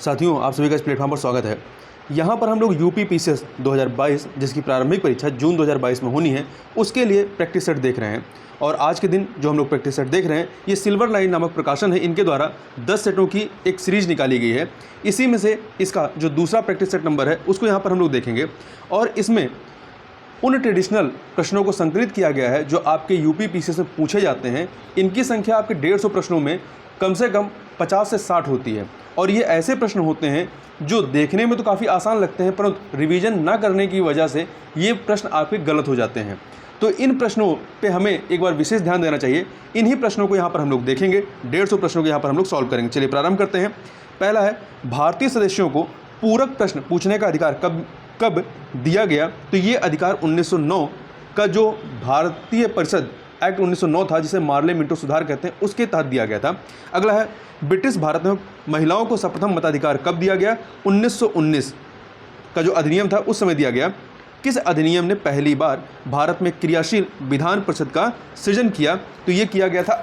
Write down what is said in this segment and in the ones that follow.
साथियों, आप सभी का इस प्लेटफॉर्म पर स्वागत है। यहाँ पर हम लोग यूपी पीसीएस 2022 जिसकी प्रारंभिक परीक्षा जून 2022 में होनी है, उसके लिए प्रैक्टिस सेट देख रहे हैं। और आज के दिन जो हम लोग प्रैक्टिस सेट देख रहे हैं, ये सिल्वर लाइन नामक प्रकाशन है, इनके द्वारा 10 सेटों की एक सीरीज निकाली गई है। इसी में से इसका जो दूसरा प्रैक्टिस सेट नंबर है उसको यहाँ पर हम लोग देखेंगे। और इसमें उन ट्रेडिशनल प्रश्नों को संकलित किया गया है जो आपके यूपी पीसीएस में पूछे जाते हैं। इनकी संख्या आपके 150 प्रश्नों में कम से कम 50 से 60 होती है। और ये ऐसे प्रश्न होते हैं जो देखने में तो काफ़ी आसान लगते हैं, परंतु रिवीजन ना करने की वजह से ये प्रश्न आपके गलत हो जाते हैं। तो इन प्रश्नों पे हमें एक बार विशेष ध्यान देना चाहिए। इन्हीं प्रश्नों को यहाँ पर हम लोग देखेंगे, 150 प्रश्नों को यहाँ पर हम लोग सॉल्व करेंगे। चलिए प्रारंभ करते हैं। पहला है, भारतीय सदस्यों को पूरक प्रश्न पूछने का अधिकार कब दिया गया? तो ये अधिकार 1909 का जो भारतीय परिषद एक्ट 1909 था, जिसे मार्ले मिंटो सुधार कहते हैं, उसके तहत दिया गया था। अगला है, ब्रिटिश भारत में महिलाओं को सर्वप्रथम मताधिकार कब दिया गया? 1919 का जो अधिनियम था उस समय दिया गया। किस अधिनियम ने पहली बार भारत में क्रियाशील विधान परिषद का सृजन किया? तो ये किया गया था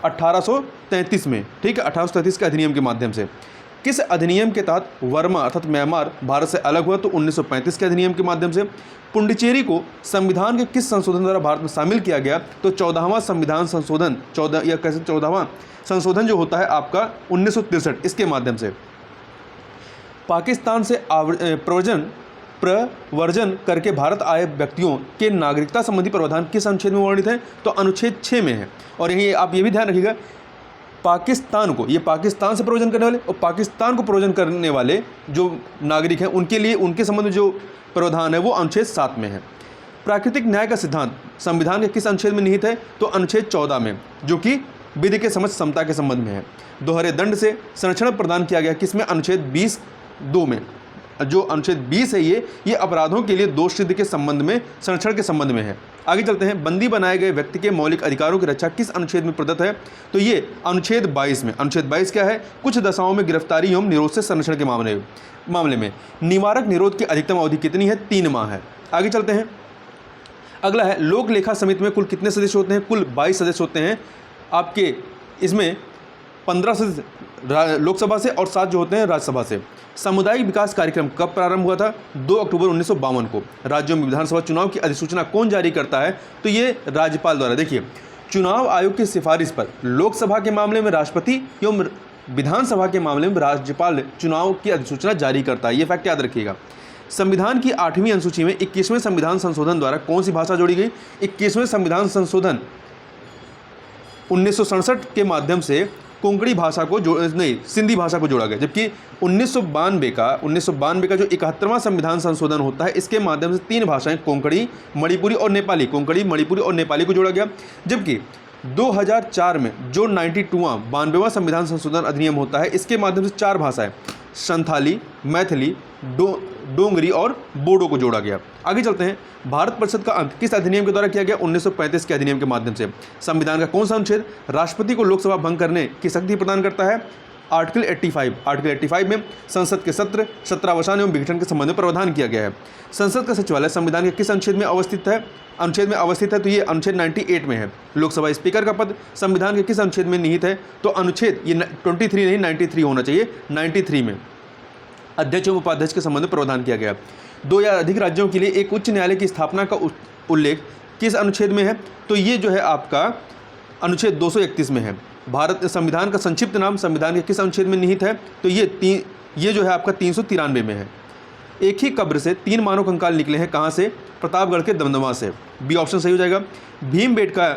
1833 में। ठीक है, 1833 के अधिनियम के माध्यम से। किस अधिनियम के तहत वर्मा अर्थात म्यांमार भारत से अलग हुआ? तो 1935 के अधिनियम के माध्यम से। पुडुचेरी को संविधान के किस संशोधन द्वारा भारत में शामिल किया गया? तो 14वां संविधान संशोधन, 14वां संशोधन जो होता है आपका 1963, इसके माध्यम से। पाकिस्तान से प्रव्रजन करके भारत आए व्यक्तियों के नागरिकता संबंधी प्रावधान किस अनुच्छेद में वर्णित है? तो अनुच्छेद 6 में है। और यही आप ये भी ध्यान रखिएगा, पाकिस्तान को, ये पाकिस्तान से प्रव्रजन करने वाले और पाकिस्तान को प्रव्रजन करने वाले जो नागरिक हैं उनके लिए, उनके संबंध में जो प्रावधान है वो अनुच्छेद 7 में है। प्राकृतिक न्याय का सिद्धांत संविधान के किस अनुच्छेद में निहित है? तो अनुच्छेद 14 में, जो कि विधि के समझ समता के संबंध में है। दोहरे दंड से संरक्षण प्रदान किया गया किसमें? अनुच्छेद 20(2) में। जो अनुच्छेद 20 है ये अपराधों के लिए दोष सिद्ध के संबंध में, संरक्षण के संबंध में है। आगे चलते हैं, बंदी बनाए गए व्यक्ति के मौलिक अधिकारों की रक्षा किस अनुच्छेद में प्रदत्त है? तो ये अनुच्छेद 22 में। अनुच्छेद 22 क्या है? कुछ दशाओं में गिरफ्तारी एवं निरोध से संरक्षण के मामले में। निवारक निरोध की अधिकतम अवधि कितनी है? 3 माह है। आगे चलते हैं। अगला है, लोक लेखा समिति में कुल कितने सदस्य होते हैं? कुल 22 सदस्य होते हैं आपके। इसमें 15 सदस्य लोकसभा से और 7 जो होते हैं राज्यसभा से। सामुदायिक विकास कार्यक्रम कब प्रारंभ हुआ था? 2 अक्टूबर 1952 को। राज्यों में विधानसभा चुनाव की अधिसूचना कौन जारी करता है? तो ये राज्यपाल द्वारा। देखिए, चुनाव आयोग की सिफारिश पर लोकसभा के मामले में राष्ट्रपति एवं विधानसभा के मामले में राज्यपाल चुनाव की अधिसूचना जारी करता है। ये फैक्ट याद रखिएगा। संविधान की 8वीं अनुसूची में 21वें संविधान संशोधन द्वारा कौन सी भाषा जोड़ी गई? 21वें संविधान संशोधन 1967 के माध्यम से कोंकणी भाषा को सिंधी भाषा को जोड़ा गया। जबकि 1992 का जो 71वां संविधान संशोधन होता है, इसके माध्यम से 3 भाषाएं कोंकणी, मणिपुरी और नेपाली, कोंकणी, मणिपुरी और नेपाली को जोड़ा गया। जबकि 2004 में जो 92वां संविधान संशोधन अधिनियम होता है, इसके माध्यम से 4 भाषाएं संथाली, मैथिली, डोंगरी और बोडो को जोड़ा गया। आगे चलते हैं, भारत परिषद का अंत किस अधिनियम के द्वारा किया गया? 1935 के अधिनियम के माध्यम से। संविधान का कौन सा अनुच्छेद राष्ट्रपति को लोकसभा भंग करने की शक्ति प्रदान करता है? आर्टिकल 85। आर्टिकल 85 में संसद के सत्र, सत्रावसान एवं विघटन के संबंध में प्रावधान किया गया है। संसद का सचिवालय संविधान के किस अनुच्छेद में अवस्थित है? तो ये अनुच्छेद 98 में है। लोकसभा स्पीकर का पद संविधान के किस अनुच्छेद में निहित है? तो अनुच्छेद, ये 23 नहीं 93 होना चाहिए, 93 में। अध्यक्ष एवं उपाध्यक्ष के संबंध में प्रावधान किया गया। 2 या अधिक राज्यों के लिए एक उच्च न्यायालय की स्थापना का उल्लेख किस अनुच्छेद में है? तो ये जो है आपका अनुच्छेद 231 में है। भारत संविधान का संक्षिप्त नाम संविधान के किस अनुच्छेद में निहित है? तो ये जो है आपका 393 में है। एक ही कब्र से 3 मानव कंकाल निकले हैं, कहाँ से? प्रतापगढ़ के दमदमा से। बी ऑप्शन सही हो जाएगा। भीमबेटका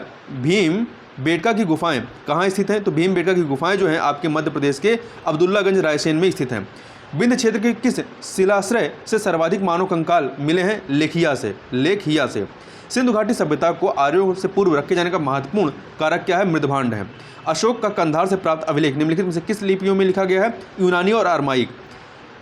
की गुफाएं कहाँ स्थित हैं? तो भीमबेटका की गुफाएं जो हैं आपके मध्य प्रदेश के अब्दुल्लागंज रायसेन में स्थित हैं। विंध्य क्षेत्र के किस शिलाश्रय से सर्वाधिक मानव कंकाल मिले हैं? लेखिया से। सिंधु घाटी सभ्यता को आर्यों से पूर्व रखे जाने का महत्वपूर्ण कारक क्या है? मृदभांड है। अशोक का कंधार से प्राप्त अभिलेख निम्नलिखित में से किस लिपियों में लिखा गया है? यूनानी और अरमाइक।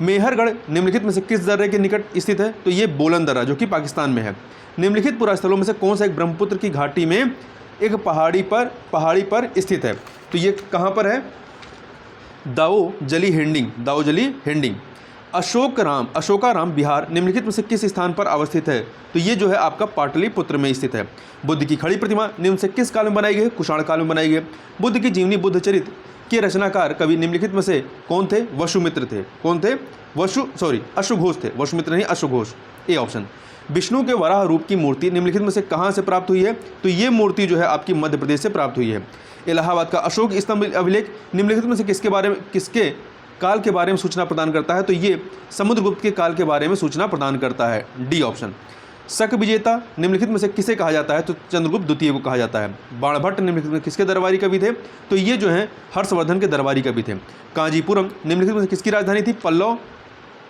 मेहरगढ़ निम्नलिखित में से किस दर्रे के निकट स्थित है? तो ये बोलन दर्रा, जो कि पाकिस्तान में है। निम्नलिखित पुरास्थलों में से कौन सा एक ब्रह्मपुत्र की घाटी में एक पहाड़ी पर स्थित है? तो ये कहाँ पर है? दाओजली हेंडिंग। अशोकाराम बिहार निम्नलिखित में से किस स्थान पर अवस्थित है? तो ये जो है आपका पाटलिपुत्र में स्थित है। बुद्ध की खड़ी प्रतिमा निम्न से किस काल में बनाई गई है? कुषाण काल में बनाई गई है। बुद्ध की जीवनी बुद्ध चरित के रचनाकार कवि निम्नलिखित में से कौन थे? वसुमित्र थे। कौन थे? अश्वघोष थे। वसुमित्र नहीं, अश्वघोष। A option. विष्णु के वराह रूप की मूर्ति निम्नलिखित में से कहाँ से प्राप्त हुई है? तो ये मूर्ति जो है आपकी मध्य प्रदेश से प्राप्त हुई है। इलाहाबाद का अशोक स्तंभ अभिलेख निम्नलिखित में से किसके काल के बारे में सूचना प्रदान करता है? तो ये समुद्रगुप्त के काल के बारे में सूचना प्रदान करता है। D option. शक विजेता निम्नलिखित में से किसे कहा जाता है? तो चंद्रगुप्त द्वितीय को कहा जाता है। बाणभट्ट निम्नलिखित में किसके दरबारी कवि थे? तो ये जो है हर्षवर्धन के दरबारी कवि थे। कांजीपुरम निम्नलिखित में से किसकी राजधानी थी?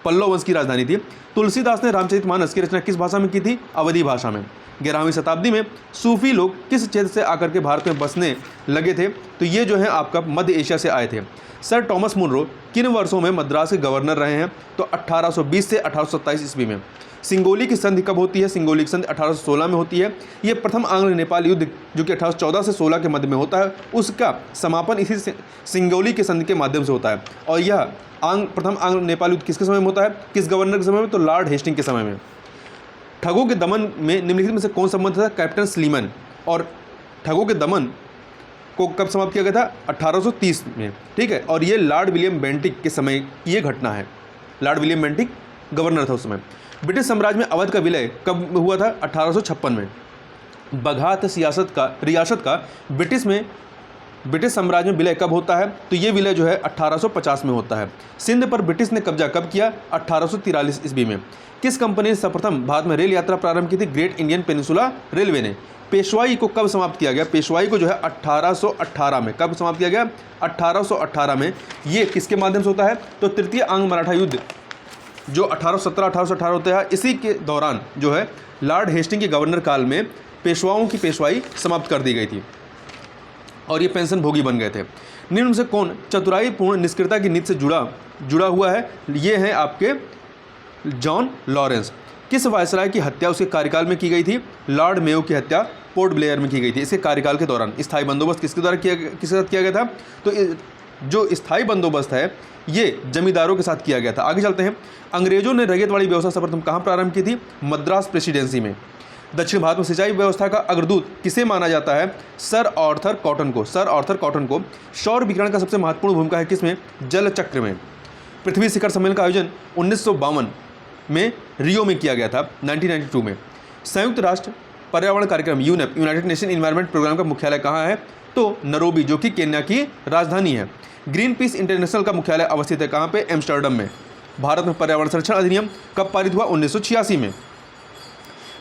पल्लव वंश की राजधानी थी। तुलसीदास ने रामचरितमानस की रचना किस भाषा में की थी? अवधी भाषा में। 11वीं शताब्दी में सूफी लोग किस क्षेत्र से आकर के भारत में बसने लगे थे? तो ये जो है आपका मध्य एशिया से आए थे। सर टॉमस मुनरो किन वर्षों में मद्रास के गवर्नर रहे हैं? तो 1820 से 1827 ईस्वी में। सिंगोली की संधि कब होती है? सिंगोली की संधि 1816 में होती है। ये प्रथम आंग्ल नेपाल युद्ध जो कि 1814 से 16 के मध्य में होता है, उसका समापन इसी सिंगोली की संधि के माध्यम से होता है। और यह प्रथम आंग्ल नेपाल युद्ध किसके समय में होता है? किस गवर्नर के समय में? तो लॉर्ड हेस्टिंग के समय में। ठगों के दमन में निम्नलिखित में से कौन संबंधित था? Captain Sleeman. और ठगों के दमन को कब समाप्त किया गया था? 1830 में। ठीक है, और ये लॉर्ड विलियम बेंटिक के समय की ये घटना है। लॉर्ड विलियम बेंटिक गवर्नर था उस समय। ब्रिटिश साम्राज्य में अवध का विलय कब हुआ था? 1856 में। बघात रियासत का ब्रिटिश साम्राज्य में विलय कब होता है? तो ये विलय जो है 1850 में होता है। सिंध पर ब्रिटिश ने कब्जा कब किया? 1843 ईस्वी में। किस कंपनी ने सर्वप्रथम भारत में रेल यात्रा प्रारंभ की थी? ग्रेट इंडियन पेनिनसुला रेलवे ने। पेशवाई को कब समाप्त किया गया? पेशवाई को जो है 1818 में। कब समाप्त किया गया? 1818 में। ये किसके माध्यम से होता है? तो तृतीय आंग्ल मराठा युद्ध जो 1817-1818 होता है, इसी के दौरान जो है लॉर्ड हेस्टिंग के गवर्नर काल में पेशवाओं की पेशवाई समाप्त कर दी गई थी और ये पेंशन भोगी बन गए थे। निम्न में से कौन चतुराई पूर्ण निष्क्रियता की नीति से जुड़ा हुआ है? ये हैं आपके जॉन लॉरेंस। किस वायसराय की हत्या उसके कार्यकाल में की गई थी? लॉर्ड मेयो की हत्या पोर्ट ब्लेयर में की गई थी। इसके कार्यकाल के दौरान स्थायी बंदोबस्त किसके साथ किया गया था? तो जो स्थायी बंदोबस्त है ये जमींदारों के साथ किया गया था। आगे चलते हैं। अंग्रेजों ने रैयतवाड़ी व्यवस्था सर्वप्रथम कहाँ प्रारंभ की थी? मद्रास प्रेसिडेंसी में। दक्षिण भारत में सिंचाई व्यवस्था का अग्रदूत किसे माना जाता है? सर आर्थर कॉटन को। सौर विकिरण का सबसे महत्वपूर्ण भूमिका है किसमें? जल चक्र में। पृथ्वी शिखर सम्मेलन का आयोजन 1952 में रियो में किया गया था, 1992 में। संयुक्त राष्ट्र पर्यावरण कार्यक्रम UNEP United Nation environment programme का मुख्यालय कहाँ है? तो नैरोबी, जो कि केन्या की राजधानी है। ग्रीन पीस इंटरनेशनल का मुख्यालय अवस्थित है कहाँ पे? एम्स्टर्डम में। भारत में पर्यावरण संरक्षण अधिनियम कब पारित हुआ? 1986 में।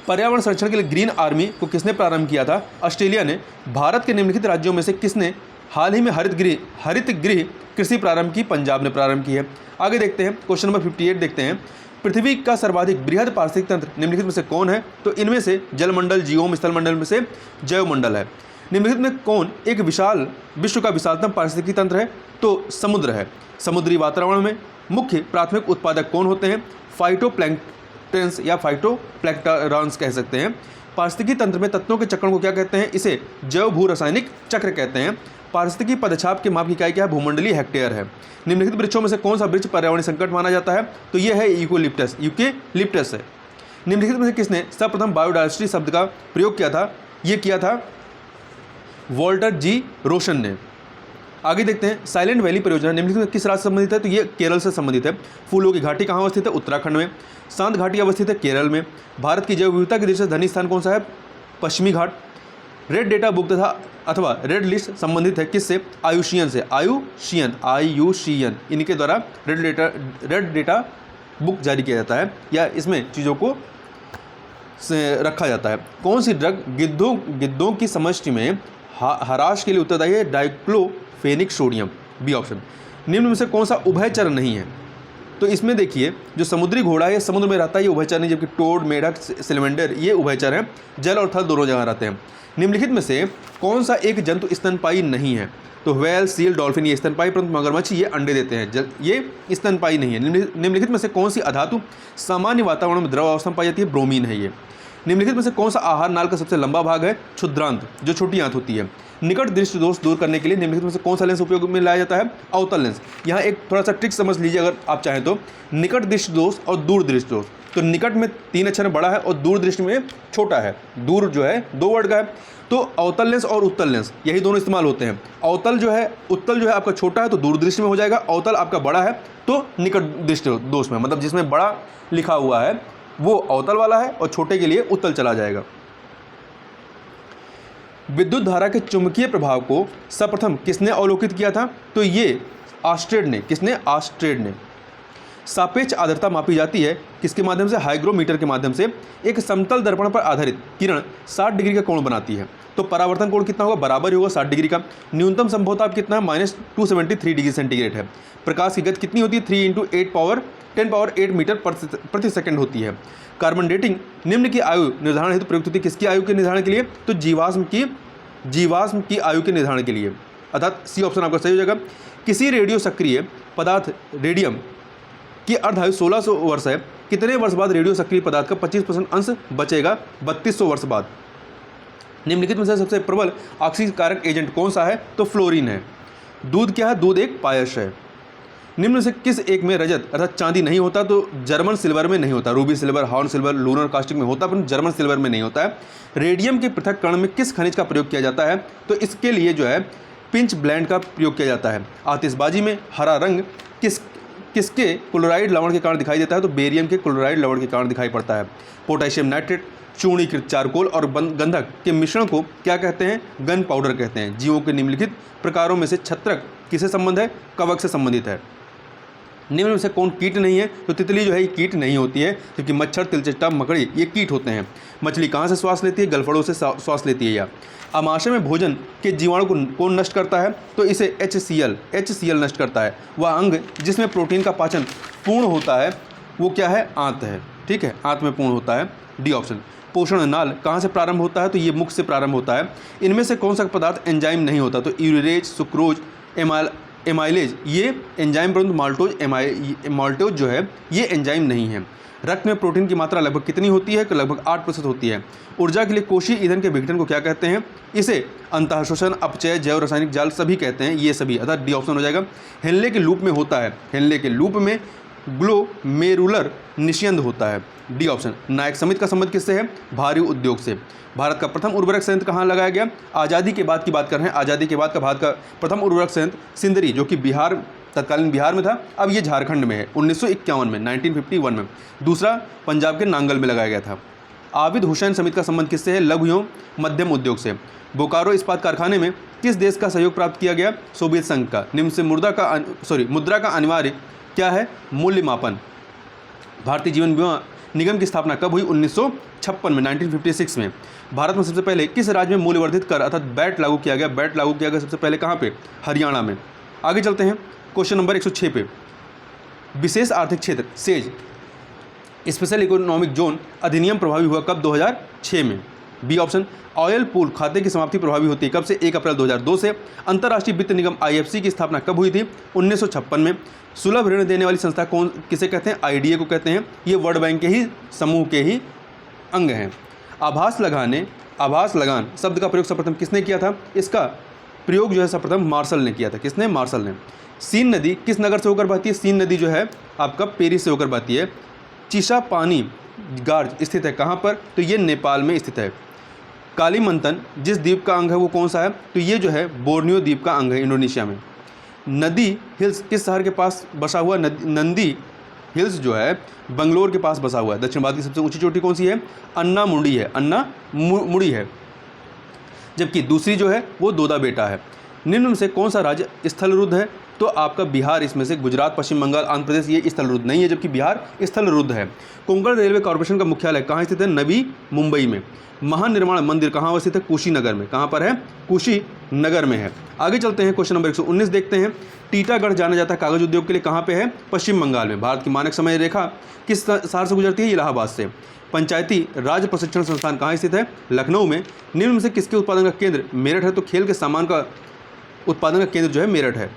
पर्यावरण संरक्षण के लिए ग्रीन आर्मी को किसने प्रारंभ किया था? ऑस्ट्रेलिया ने। भारत के निम्नलिखित राज्यों में से किसने हाल ही में हरित गृह कृषि प्रारंभ की? पंजाब ने प्रारंभ की है। आगे देखते हैं, क्वेश्चन नंबर 58 देखते हैं। पृथ्वी का सर्वाधिक बृहद पारिस्थितिक तंत्र निम्नलिखित में से कौन है? तो इनमें से जलमंडल, जीवोम, स्थलमंडल में से जैवमंडल है। निम्नलिखित में कौन एक विश्व का विशालतम पारिस्थितिकी तंत्र है? तो समुद्र है। समुद्री वातावरण में मुख्य प्राथमिक उत्पादक कौन होते हैं? फाइटोप्लैंक्टन्स या फाइटोप्लैंक्टन्स कह सकते हैं। पारिस्थितिकी तंत्र में तत्वों के चक्रण को क्या कहते हैं? इसे जैव भू रासायनिक चक्र कहते हैं। पारिस्थितिकी पदछाप के माप की इकाई क्या है? भूमंडलीय हेक्टेयर है। निम्नलिखित वृक्षों में से कौन सा वृक्ष पर्यावरणीय संकट माना जाता है? तो यह है यूकेलिप्टस है। निम्नलिखित में से किसने सर्वप्रथम बायोडायवर्सिटी शब्द का प्रयोग किया था? ये किया था वॉल्टर जी रोशन ने। आगे देखते हैं, साइलेंट वैली परियोजना निम्नलिखित में किस राज्य से संबंधित है? तो ये केरल से संबंधित है। फूलों की घाटी कहाँ अवस्थित है? उत्तराखंड में। शांत घाटी अवस्थित है केरल में। भारत की जैव विविधता की दृष्टि से धनी स्थान कौन सा है? पश्चिमी घाट। रेड डेटा बुक तथा अथवा रेड लिस्ट संबंधित है किससे? आयुषियन से। आयुषियन इनके द्वारा रेड डेटा बुक जारी किया जाता है या इसमें चीज़ों को रखा जाता है। कौन सी ड्रग गिद्धों की समष्टि में हराश के लिए उत्तरदायी है? Diclofenac sodium. B option. निम्न में से कौन सा उभयचर नहीं है? तो इसमें देखिए, जो समुद्री घोड़ा है समुद्र में रहता है, ये उभयचर नहीं, जबकि टोड, मेढक, सिलेंडर ये उभयचर हैं, जल और थल दोनों जगह रहते हैं। निम्नलिखित में से कौन सा एक जंतु स्तनपायी नहीं है? तो व्हेल, सील, डॉल्फिन ये स्तनपायी, परंतु मगरमच्छ ये अंडे देते हैं, ये स्तनपायी नहीं है। निम्नलिखित में से कौन सी अधातु सामान्य वातावरण में द्रव अवस्था में पाई जाती है? ब्रोमीन है ये। निम्नलिखित में से कौन सा आहार नाल का सबसे लंबा भाग है? क्षुद्रांत, जो छोटी आंत होती है। निकट दृष्टि दोष दूर करने के लिए निम्नलिखित में से कौन सा लेंस उपयोग में लाया जाता है? अवतल लेंस। यहाँ एक थोड़ा सा ट्रिक समझ लीजिए अगर आप चाहें तो। निकट दृष्टि दोष और दूर दृष्टि दोष, तो निकट में 3 अक्षर में बड़ा है और दूर दृष्टि में छोटा है। दूर जो है 2 वर्ड का है। तो अवतल लेंस और उत्तल लेंस यही दोनों इस्तेमाल होते हैं। उत्तल जो है आपका छोटा है तो दूर दृष्टि में हो जाएगा, अवतल आपका बड़ा है तो निकट दृष्टि दोष में, मतलब जिसमें बड़ा लिखा हुआ है वो अवतल वाला है और छोटे के लिए उत्तल चला जाएगा। विद्युत धारा के चुंबकीय प्रभाव को सर्वप्रथम किसने अवलोकित किया था? तो ये ऑस्ट्रेड ने। किसने? ऑस्ट्रेड ने। सापेक्ष आर्द्रता मापी जाती है किसके माध्यम से? हाइग्रोमीटर के माध्यम से। एक समतल दर्पण पर आधारित किरण 60 डिग्री का कोण बनाती है, तो परावर्तन कोण कितना होगा? बराबर ही होगा 60 डिग्री का। न्यूनतम संभव ताप कितना है? -273 डिग्री सेंटीग्रेड है। प्रकाश की गति कितनी होती है? 3 × 10 पावर 8 मीटर प्रति सेकंड होती है। कार्बन डेटिंग निम्न की आयु निर्धारण हेतु प्रयुक्त होती है किसकी आयु के निर्धारण के लिए? तो जीवाश्म की आयु के निर्धारण के लिए, अर्थात सी ऑप्शन आपका सही हो जाएगा। किसी रेडियो सक्रिय पदार्थ रेडियम की अर्धायु 1600 वर्ष है, कितने वर्ष बाद रेडियो सक्रिय पदार्थ का 25% अंश बचेगा? 3200 वर्ष बाद। निम्नलिखित में से सबसे प्रबल ऑक्सीकारक एजेंट कौन सा है? तो फ्लोरीन है। दूध क्या है? दूध एक पायस है। निम्न से किस एक में रजत अर्थात चांदी नहीं होता? तो जर्मन सिल्वर में नहीं होता। Ruby silver, horn silver, lunar caustic में होता, पर जर्मन सिल्वर में नहीं होता है। रेडियम के पृथक्करण में किस खनिज का प्रयोग किया जाता है? तो इसके लिए जो है पिंच ब्लेंड का प्रयोग किया जाता है। आतिशबाजी में हरा रंग किसके क्लोराइड लवण के कारण दिखाई देता है? तो बेरियम के क्लोराइड लवण के कारण दिखाई पड़ता है। पोटेशियम नाइट्रेट, चूर्णीकृत चारकोल और गंधक के मिश्रण को क्या कहते हैं? गन पाउडर कहते हैं। जीवों के निम्नलिखित प्रकारों में से छत्रक किससे संबंध है? कवक से संबंधित है। निम्न में से कौन कीट नहीं है? तो तितली जो है ये कीट नहीं होती है, जबकि मच्छर, तिलचट्टा, मकड़ी ये कीट होते हैं। मछली कहाँ से श्वास लेती है? गलफड़ों से श्वास लेती है। या आमाशय में भोजन के जीवाणु को कौन नष्ट करता है? तो इसे HCl नष्ट करता है। वह अंग जिसमें प्रोटीन का पाचन पूर्ण होता है वो क्या है? आंत है। ठीक है, आंत में पूर्ण होता है, डी ऑप्शन। पोषण नाल कहाँ से प्रारंभ होता है? तो ये मुख से प्रारंभ होता है। इनमें से कौन सा पदार्थ एंजाइम नहीं होता? तो यूरेज, सुक्रोज, एमाइलेज ये एंजाइम, परंतु माल्टोज जो है ये एंजाइम नहीं है। रक्त में प्रोटीन की मात्रा लगभग कितनी होती है? लगभग 8% होती है। ऊर्जा के लिए कोशीय ईंधन के विघटन को क्या कहते हैं? इसे अंतःशोषण, अपचय, जैव रासायनिक जाल सभी कहते हैं। ये सभी, अर्थात डी ऑप्शन हो जाएगा। हेनले के लूप में होता है, हेनले के लूप में ग्लोमेरुलर निस्यंद होता है, डी ऑप्शन। नायक समिति का संबंध किससे है? भारी उद्योग से। भारत का प्रथम उर्वरक संयंत्र कहाँ लगाया गया? आज़ादी के बाद की बात कर रहे हैं। आज़ादी के बाद का भारत का प्रथम उर्वरक संयंत्र सिंदरी, जो कि तत्कालीन बिहार में था, अब ये झारखंड में है, 1951 में, 1951 में। दूसरा पंजाब के नांगल में लगाया गया था। आबिद हुसैन समिति का संबंध किससे है? लघु एवं मध्यम उद्योग से। बोकारो इस्पात कारखाने में किस देश का सहयोग प्राप्त किया गया? सोवियत संघ का। निम्न से मुद्रा का अनिवार्य क्या है? मूल्य मापन। भारतीय जीवन बीमा निगम की स्थापना कब हुई? 1956 में, 1956 में। भारत में सबसे पहले किस राज्य में मूल्यवर्धित कर अर्थात बैट लागू किया गया? बैट लागू किया गया सबसे पहले कहाँ पे? हरियाणा में। आगे चलते हैं क्वेश्चन नंबर 106 पे। विशेष आर्थिक क्षेत्र सेज स्पेशल इकोनॉमिक जोन अधिनियम प्रभावी हुआ कब? 2006 में, बी ऑप्शन। ऑयल पूल खाते की समाप्ति प्रभावी होती है कब से? 1 अप्रैल 2002 से। अंतर्राष्ट्रीय वित्त निगम IFC की स्थापना कब हुई थी? 1956 में। सुलभ ऋण देने वाली संस्था किसे कहते हैं? IDA को कहते हैं। ये वर्ल्ड बैंक के ही समूह के ही अंग हैं। आभास लगान शब्द का प्रयोग सर्वप्रथम किसने किया था? इसका प्रयोग जो है सर्वप्रथम मार्शल ने किया था। किसने? मार्शल ने। सीन नदी किस नगर से होकर बहती है? सीन नदी जो है आपका पेरिस से होकर बहती है। चिशापानी गार्ज स्थित है कहाँ पर? तो ये नेपाल में स्थित है। कालीमंतन जिस द्वीप का अंग है वो कौन सा है? तो ये जो है बोर्नियो द्वीप का अंग है, इंडोनेशिया में। नदी हिल्स किस शहर के पास बसा हुआ? नंदी हिल्स जो है बंगलोर के पास बसा हुआ है। दक्षिण भारत की सबसे ऊंची चोटी कौन सी है? अन्नामुडी है, अन्नामुडी है। जबकि दूसरी जो है वो दोदा बेटा है। निम्न में से कौन सा राज्य स्थलरुद्ध है? तो आपका बिहार इसमें से। गुजरात, पश्चिम बंगाल, आंध्र प्रदेश ये स्थलरुद्ध नहीं है, जबकि बिहार स्थलरुद्ध है। कोंकण रेलवे कॉर्पोरेशन का मुख्यालय कहाँ स्थित है? नवी मुंबई में। महानिर्माण मंदिर कहाँ अवस्थित है? कुशीनगर में। कहाँ पर है? कुशीनगर में है। आगे चलते हैं क्वेश्चन नंबर 119 देखते हैं। टीटागढ़ जाना जाता है कागज उद्योग के लिए, कहाँ पे है? पश्चिम बंगाल में। भारत की मानक समय रेखा किस शहर से गुजरती है? इलाहाबाद से। पंचायती राज प्रशिक्षण संस्थान कहाँ स्थित है? लखनऊ में। निम्न में से किसके उत्पादन का केंद्र मेरठ है? तो खेल के सामान का उत्पादन का केंद्र जो है मेरठ है।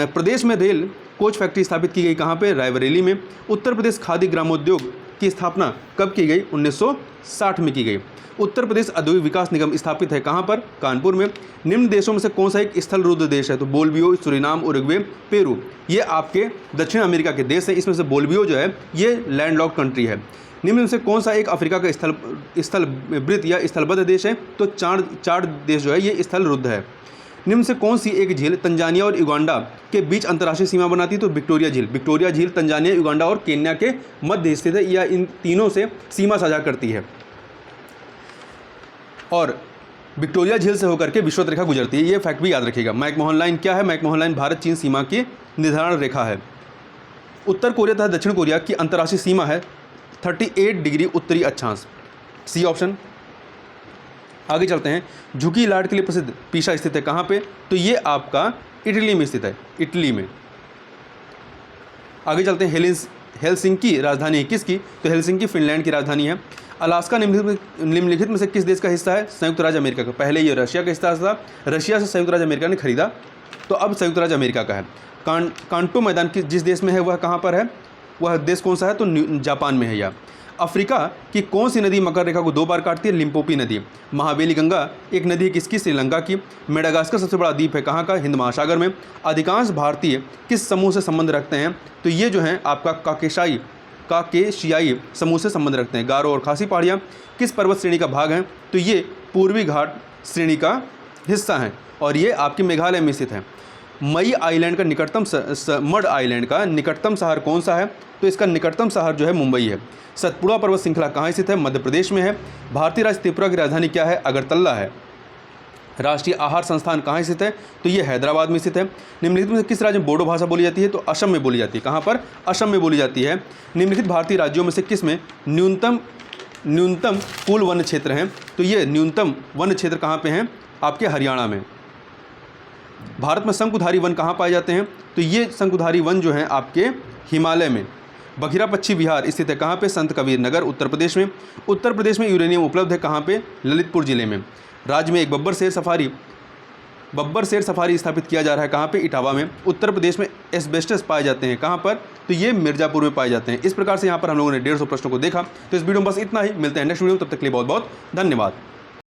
प्रदेश में रेल कोच फैक्ट्री स्थापित की गई कहाँ पे? रायबरेली में। उत्तर प्रदेश खादी ग्रामोद्योग की स्थापना कब की गई? 1960 में की गई। उत्तर प्रदेश औद्योगिक विकास निगम स्थापित है कहाँ पर? कानपुर में। निम्न देशों में से कौन सा एक स्थल रुद्ध देश है? तो बोल्वियो, सुरिनाम, उरुग्वे, पेरू, ये आपके दक्षिण अमेरिका के देश हैं। इसमें से बोल्वियो जो है ये लैंडलॉक्ड कंट्री है। निम्न में से कौन सा एक अफ्रीका का स्थल वृत्त या स्थलबद्ध देश है? तो चार देश जो है ये स्थल रुद्ध है। निम्न से कौन सी एक झील तंजानिया और युगांडा के बीच अंतर्राष्ट्रीय सीमा बनाती है? तो विक्टोरिया झील। विक्टोरिया झील तंजानिया, युगांडा और केन्या के मध्य स्थित है, या इन तीनों से सीमा साझा करती है। और विक्टोरिया झील से होकर के विषुवत रेखा गुजरती है, ये फैक्ट भी याद रखिएगा। मैकमोहन लाइन क्या है? मैकमोहन लाइन भारत चीन सीमा की निर्धारण रेखा है। उत्तर कोरिया तथा दक्षिण कोरिया की अंतर्राष्ट्रीय सीमा है 38 डिग्री उत्तरी अक्षांश, सी ऑप्शन। आगे चलते हैं। झुकी लाट के लिए प्रसिद्ध पीसा स्थित है कहाँ पे? तो ये आपका इटली में स्थित है, इटली में। आगे चलते हैं। हेलसिंकी राजधानी है किसकी? तो हेलसिंकी फिनलैंड की राजधानी है। अलास्का निम्नलिखित में से किस देश का हिस्सा है? संयुक्त राज्य अमेरिका का। पहले ये रशिया का हिस्सा था, रशिया से संयुक्त राज्य अमेरिका ने खरीदा, तो अब संयुक्त राज्य अमेरिका का है। कांटो मैदान जिस देश में है वह कहाँ पर है? वह देश कौन सा है? तो जापान में है यह। अफ्रीका की कौन सी नदी मकर रेखा को 2 बार काटती है? लिम्पोपी नदी। महाबेली गंगा एक नदी है किसकी? श्रीलंका की। मेडागास्कर सबसे बड़ा द्वीप है कहाँ का? हिंद महासागर में। अधिकांश भारतीय किस समूह से संबंध रखते हैं? तो ये जो है आपका काकेशियाई समूह से संबंध रखते हैं। गारो और खासी पहाड़ियाँ किस पर्वत श्रेणी का भाग हैं? तो ये पूर्वी घाट श्रेणी का हिस्सा हैं और ये आपके मेघालय में स्थित है। मई आइलैंड का निकटतम मड आइलैंड का निकटतम शहर कौन सा है? तो इसका निकटतम शहर जो है मुंबई है। सतपुड़ा पर्वत श्रृंखला कहाँ स्थित है? मध्य प्रदेश में है। भारतीय राज्य त्रिपुरा की राजधानी क्या है? अगरतला है। राष्ट्रीय आहार संस्थान कहाँ स्थित है? तो ये हैदराबाद में स्थित है। निम्नलिखित में से किस राज्य में बोडो भाषा बोली जाती है? तो असम में बोली जाती है। कहाँ पर? असम में बोली जाती है। निम्नलिखित भारतीय राज्यों में से किस में न्यूनतम कुल वन क्षेत्र हैं? तो ये न्यूनतम वन क्षेत्र कहाँ पे हैं? आपके हरियाणा में। भारत में शंकुधारी वन कहाँ पाए जाते हैं? तो ये शंकुधारी वन जो है आपके हिमालय में। बखिरा पक्षी विहार स्थित है कहाँ पे? संत कबीर नगर, उत्तर प्रदेश में। उत्तर प्रदेश में यूरेनियम उपलब्ध है कहाँ पे? ललितपुर जिले में। राज्य में एक बब्बर शेर सफारी स्थापित किया जा रहा है कहाँ पे? इटावा में। उत्तर प्रदेश में एस्बेस्टस पाए जाते हैं कहाँ पर? तो ये मिर्जापुर में पाए जाते हैं। इस प्रकार से यहाँ पर हम लोगों ने 150 प्रश्नों को देखा। तो इस वीडियो में बस इतना ही। मिलते हैं नेक्स्ट वीडियो में, तब तक के लिए बहुत बहुत धन्यवाद।